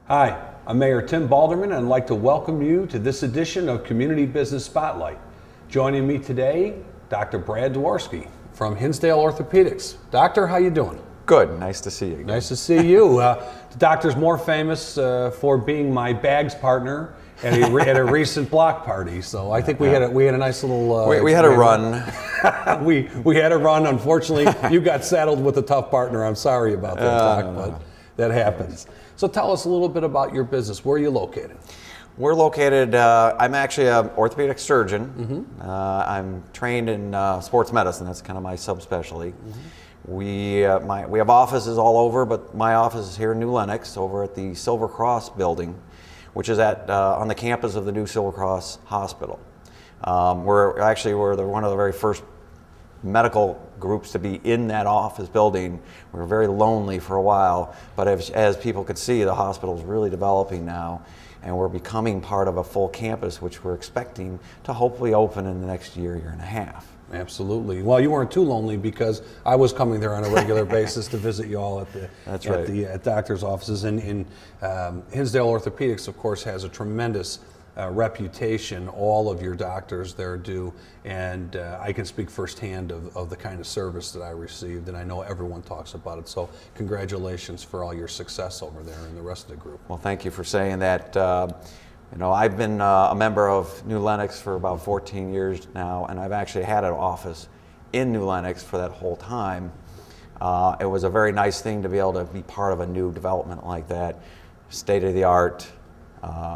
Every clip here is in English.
Hi, I'm Mayor Tim Balderman, and I'd like to welcome you to this edition of Community Business Spotlight. Joining me today, Dr. Brad Dworsky from Hinsdale Orthopedics. Doctor, how you doing? Good. Nice to see you again. Nice to see you. The doctor's more famous for being my bags partner at a recent block party. So I think we had a nice little. We had a run. we had a run. Unfortunately, you got saddled with a tough partner. I'm sorry about that, Doc, but that happens. So tell us a little bit about your business. Where are you located? We're located, I'm actually an orthopedic surgeon. I'm trained in sports medicine. That's kind of my subspecialty. We have offices all over, but my office is here in New Lenox over at the Silver Cross building, which is on the campus of the new Silver Cross Hospital. We're one of the very first medical groups to be in that office building. We were very lonely for a while, but as people could see, the hospital is really developing now, and we're becoming part of a full campus, which we're expecting to hopefully open in the next year and a half. Absolutely. Well, you weren't too lonely because I was coming there on a regular basis to visit you all at doctor's offices. And Hinsdale Orthopedics, of course, has a tremendous reputation. All of your doctors there do, and I can speak firsthand of the kind of service that I received, and I know everyone talks about it. So congratulations for all your success over there and the rest of the group. Well, thank you for saying that. I've been a member of New Lenox for about 14 years now, and I've actually had an office in New Lenox for that whole time. It was a very nice thing to be able to be part of a new development like that, state-of-the-art,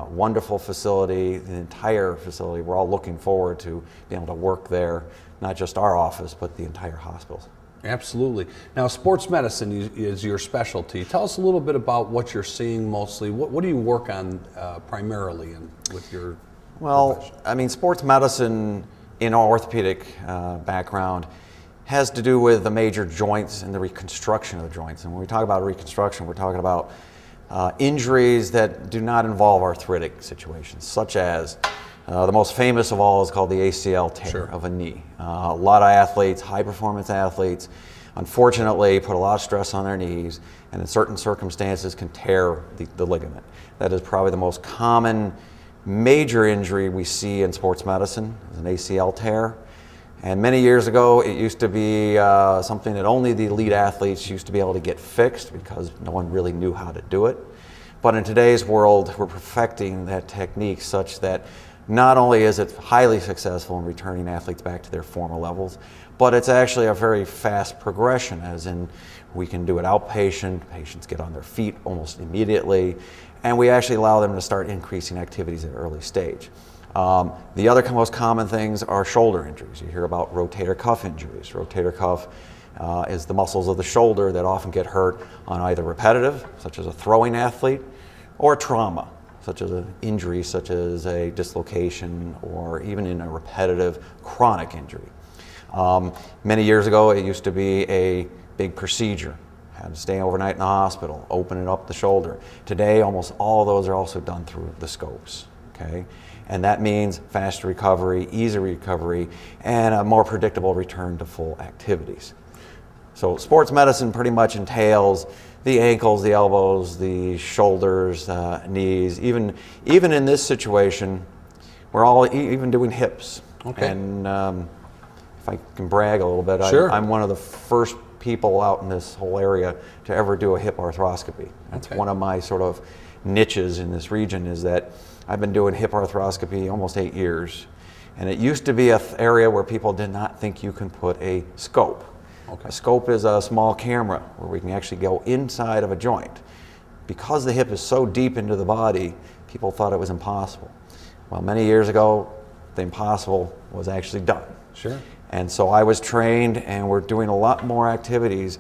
wonderful facility, the entire facility. We're all looking forward to being able to work there, not just our office, but the entire hospital. Absolutely. Now, sports medicine is your specialty. Tell us a little bit about what you're seeing mostly. What do you work on primarily with your profession? I mean, sports medicine in our orthopedic background has to do with the major joints and the reconstruction of the joints. And when we talk about reconstruction, we're talking about injuries that do not involve arthritic situations, such as the most famous of all is called the ACL tear of a knee. A lot of athletes, high-performance athletes, unfortunately put a lot of stress on their knees, and in certain circumstances can tear the ligament. That is probably the most common major injury we see in sports medicine, is an ACL tear. And many years ago, it used to be something that only the elite athletes used to be able to get fixed because no one really knew how to do it. But in today's world, we're perfecting that technique such that not only is it highly successful in returning athletes back to their former levels, but it's actually a very fast progression, as in we can do it outpatient, patients get on their feet almost immediately, and we actually allow them to start increasing activities at an early stage. The other most common things are shoulder injuries. You hear about rotator cuff injuries. Rotator cuff is the muscles of the shoulder that often get hurt on either repetitive, such as a throwing athlete, or trauma, such as an injury, such as a dislocation, or even in a repetitive chronic injury. Many years ago, it used to be a big procedure. Had to stay overnight in the hospital, opening up the shoulder. Today, almost all of those are also done through the scopes. Okay? And that means faster recovery, easier recovery, and a more predictable return to full activities. So sports medicine pretty much entails the ankles, the elbows, the shoulders, knees. Even in this situation, we're all even doing hips. Okay. And if I can brag a little bit, sure. I'm one of the first people out in this whole area to ever do a hip arthroscopy. That's one of my sort of niches in this region, is that I've been doing hip arthroscopy almost 8 years. And it used to be an area where people did not think you can put a scope. Okay. A scope is a small camera where we can actually go inside of a joint. Because the hip is so deep into the body, people thought it was impossible. Well, many years ago, the impossible was actually done. Sure. And so I was trained, and we're doing a lot more activities,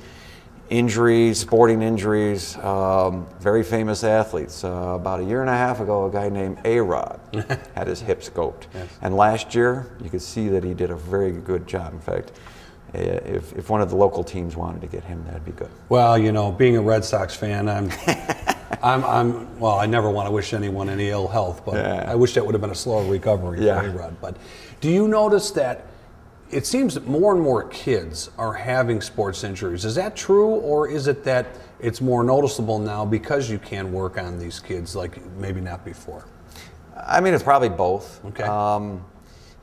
injuries, sporting injuries, very famous athletes. About 1.5 years ago, a guy named A-Rod had his hip scoped. Yes. And last year, you could see that he did a very good job. In fact, if one of the local teams wanted to get him, that'd be good. Well, you know, being a Red Sox fan, well, I never want to wish anyone any ill health, but yeah. I wish that would have been a slower recovery for A-Rod. But do you notice that it seems that more and more kids are having sports injuries. Is that true, or is it that it's more noticeable now because you can work on these kids like maybe not before? I mean, it's probably both. Okay.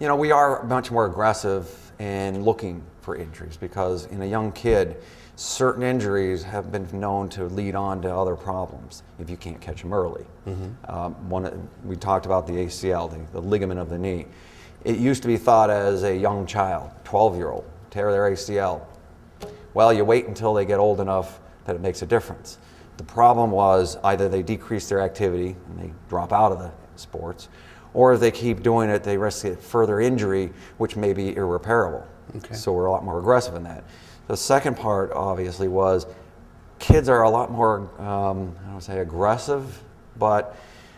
You know, we are much more aggressive in looking for injuries because in a young kid, certain injuries have been known to lead on to other problems if you can't catch them early. We talked about the ACL, the ligament of the knee. It used to be thought as a young child, 12-year-old, tear their ACL. Well, you wait until they get old enough that it makes a difference. The problem was either they decrease their activity and they drop out of the sports, or if they keep doing it, they risk further injury, which may be irreparable. Okay. So we're a lot more aggressive in that. The second part, obviously, was kids are a lot more, I don't want to say aggressive, but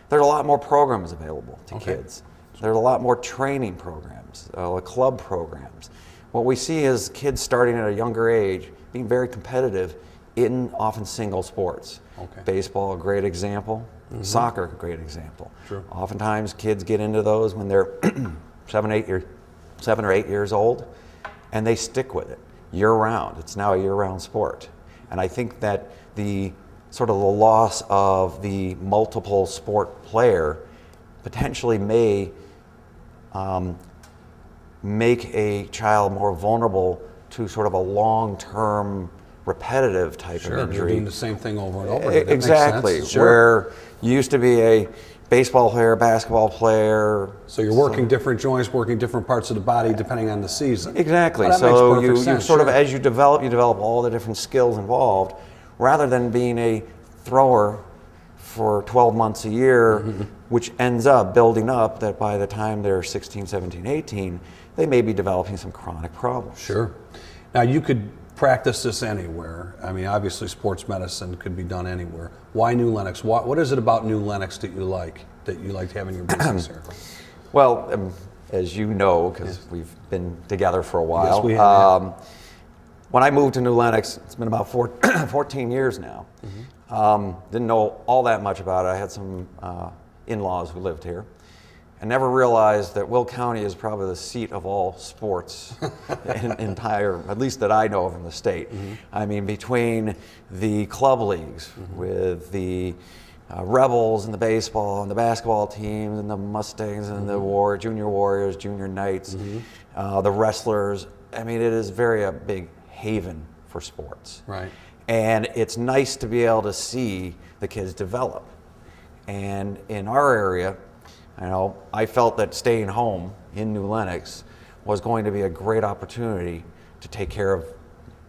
there's a lot more programs available to kids. There's a lot more training programs, club programs. What we see is kids starting at a younger age being very competitive in often single sports. Baseball, a great example. Soccer, a great example. True. Oftentimes kids get into those when they're 7 or 8 years old, and they stick with it year-round. It's now a year-round sport. And I think that the sort of the loss of the multiple sport player potentially may make a child more vulnerable to sort of a long-term repetitive type of injury. You're doing the same thing over and over. Exactly. Where you used to be a baseball player, basketball player. So you're working different joints, working different parts of the body depending on the season. Exactly. Well, so you sort of, as you develop all the different skills involved, rather than being a thrower for 12 months a year, which ends up building up that by the time they're 16, 17, 18, they may be developing some chronic problems. Sure. Now you could practice this anywhere. I mean, obviously sports medicine could be done anywhere. Why New Lenox? What is it about New Lenox that you like having your business here? Well, as you know, because we've been together for a while. Yes, we have. When I moved to New Lenox, it's been about 14 years now. Didn't know all that much about it. I had some in-laws who lived here. I never realized that Will County is probably the seat of all sports at least that I know of in the state. I mean, between the club leagues with the Rebels and the baseball and the basketball teams and the Mustangs and the Junior Warriors, Junior Knights, the wrestlers. I mean, it is a big haven for sports. Right. And it's nice to be able to see the kids develop. And in our area, I felt that staying home in New Lenox was going to be a great opportunity to take care of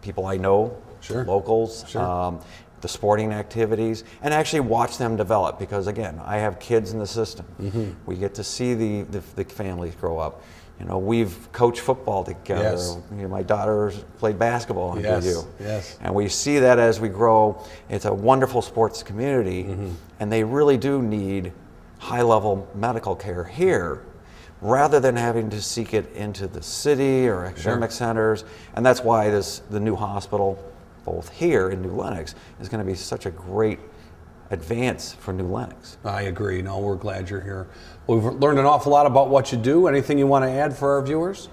people I know, locals, the sporting activities, and actually watch them develop. Because again, I have kids in the system. We get to see the families grow up. We've coached football together. My daughter played basketball under you. And we see that as we grow. It's a wonderful sports community, and they really do need high-level medical care here rather than having to seek it into the city or academic centers. And that's why the new hospital, both here in New Lenox, is going to be such a great advance for New Lenox. I agree. No, we're glad you're here. We've learned an awful lot about what you do. Anything you want to add for our viewers?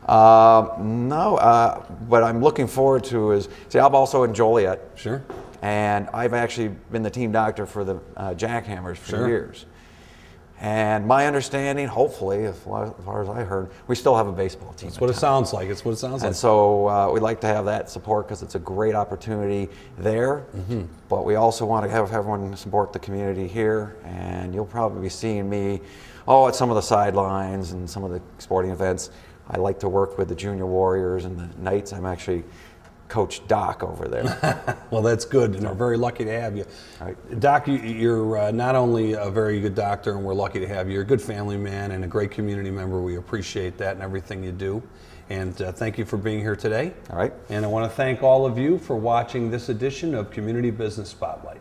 No, what I'm looking forward to is, I'm also in Joliet. And I've actually been the team doctor for the Jackhammers for years. And my understanding, hopefully, as far as I heard, we still have a baseball team. That's what it sounds like. It's what it sounds like. And so we'd like to have that support because it's a great opportunity there. But we also want to have everyone support the community here. And you'll probably be seeing me, at some of the sidelines and some of the sporting events. I like to work with the Junior Warriors and the Knights. I'm actually Coach Doc over there. Well, that's good, and we're very lucky to have you. Doc, you're not only a very good doctor, and we're lucky to have you. You're a good family man and a great community member. We appreciate that and everything you do. And thank you for being here today. And I want to thank all of you for watching this edition of Community Business Spotlight.